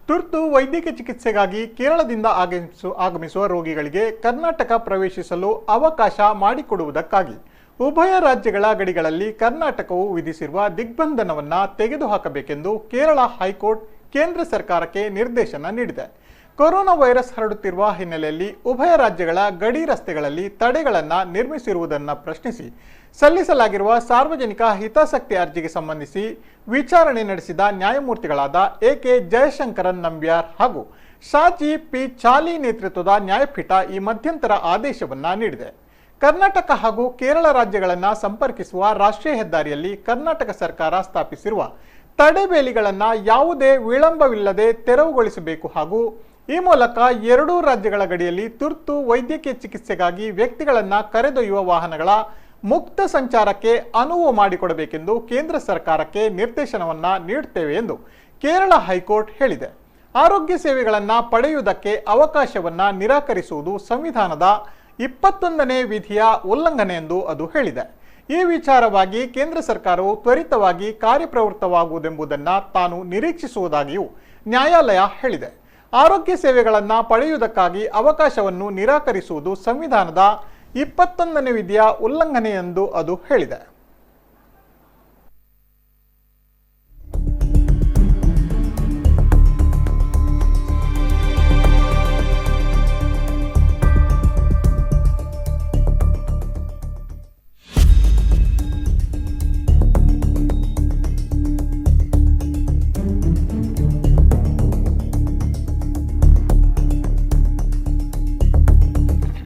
ತುರ್ತು ವೈದ್ಯಕೀಯ ಚಿಕಿತ್ಸೆಗಾಗಿ ಕೇರಳದಿಂದ ಆಗಮಿಸುವ ರೋಗಿಗಳಿಗೆ ಕರ್ನಾಟಕ ಪ್ರವೇಶಿಸಲು ಅವಕಾಶ ಮಾಡಿಕೊಡುವುದಕ್ಕಾಗಿ ಉಭಯ ರಾಜ್ಯಗಳ ಗಡಿಗಳಲ್ಲಿ ಕರ್ನಾಟಕವು ವಿಧಿಸಿರುವ ದಿಗ್ಬಂಧನವನ್ನು ತೆಗೆದುಹಾಕಬೇಕೆಂದು ಕೇರಳ ಹೈಕೋರ್ಟ್ ಕೇಂದ್ರ ಸರ್ಕಾರಕ್ಕೆ ನಿರ್ದೇಶನ ನೀಡಿದೆ. ಕೊರೋನಾ ವೈರಸ್ ಹರಡುತ್ತಿರುವ ಹಿನ್ನೆಲೆಯಲ್ಲಿ ಉಭಯ ರಾಜ್ಯಗಳ ಗಡಿ ರಸ್ತೆಗಳಲ್ಲಿ ತಡೆಗಳನ್ನು ನಿರ್ಮಿಸಿರುವುದನ್ನು ಪ್ರಶ್ನಿಸಿ ಸಲ್ಲಿಸಲಾಗಿರುವ ಸಾರ್ವಜನಿಕ ಹಿತಾಸಕ್ತಿ ಅರ್ಜಿಗೆ ಸಂಬಂಧಿಸಿ ವಿಚಾರಣೆ ನಡೆಸಿದ ನ್ಯಾಯಮೂರ್ತಿಗಳಾದ ಎಕೆ ಜಯಶಂಕರನ್ ನಂಬ್ಯಾರ್ ಹಾಗೂ ಶಾಜಿ ಪಿ ಚಾಲಿ ನೇತೃತ್ವದ ನ್ಯಾಯಪೀಠ ಈ ಮಧ್ಯಂತರ ಆದೇಶವನ್ನು ನೀಡಿದೆ. ಕರ್ನಾಟಕ ಹಾಗೂ ಕೇರಳ ರಾಜ್ಯಗಳನ್ನು ಸಂಪರ್ಕಿಸುವ ರಾಷ್ಟ್ರೀಯ ಹೆದ್ದಾರಿಯಲ್ಲಿ ಕರ್ನಾಟಕ ಸರ್ಕಾರ ಸ್ಥಾಪಿಸಿರುವ ತಡೆಬೇಲಿಗಳನ್ನು ಯಾವುದೇ ವಿಳಂಬವಿಲ್ಲದೆ ತೆರವುಗೊಳಿಸಬೇಕು ಹಾಗೂ ಈ ಮೂಲಕ ಎರಡೂ ರಾಜ್ಯಗಳ ಗಡಿಯಲ್ಲಿ ತುರ್ತು ವೈದ್ಯಕೀಯ ಚಿಕಿತ್ಸೆಗಾಗಿ ವ್ಯಕ್ತಿಗಳನ್ನು ಕರೆದೊಯ್ಯುವ ವಾಹನಗಳ ಮುಕ್ತ ಸಂಚಾರಕ್ಕೆ ಅನುವು ಮಾಡಿಕೊಡಬೇಕೆಂದು ಕೇಂದ್ರ ಸರ್ಕಾರಕ್ಕೆ ನಿರ್ದೇಶನವನ್ನು ನೀಡುತ್ತೇವೆ ಎಂದು ಕೇರಳ ಹೈಕೋರ್ಟ್ ಹೇಳಿದೆ. ಆರೋಗ್ಯ ಸೇವೆಗಳನ್ನು ಪಡೆಯುವುದಕ್ಕೆ ಅವಕಾಶವನ್ನು ನಿರಾಕರಿಸುವುದು ಸಂವಿಧಾನದ 21ನೇ ವಿಧಿಯ ಉಲ್ಲಂಘನೆ ಎಂದು ಅದು ಹೇಳಿದೆ. ಈ ವಿಚಾರವಾಗಿ ಕೇಂದ್ರ ಸರ್ಕಾರವು ತ್ವರಿತವಾಗಿ ಕಾರ್ಯಪ್ರವೃತ್ತವಾಗುವುದೆಂಬುದನ್ನು ತಾನು ನಿರೀಕ್ಷಿಸುವುದಾಗಿಯೂ ನ್ಯಾಯಾಲಯ ಹೇಳಿದೆ. ಆರೋಗ್ಯ ಸೇವೆಗಳನ್ನು ಪಡೆಯುವುದಕ್ಕಾಗಿ ಅವಕಾಶವನ್ನು ನಿರಾಕರಿಸುವುದು ಸಂವಿಧಾನದ 21ನೇ ವಿಧಿಯ ಉಲ್ಲಂಘನೆ ಎಂದು ಅದು ಹೇಳಿದೆ.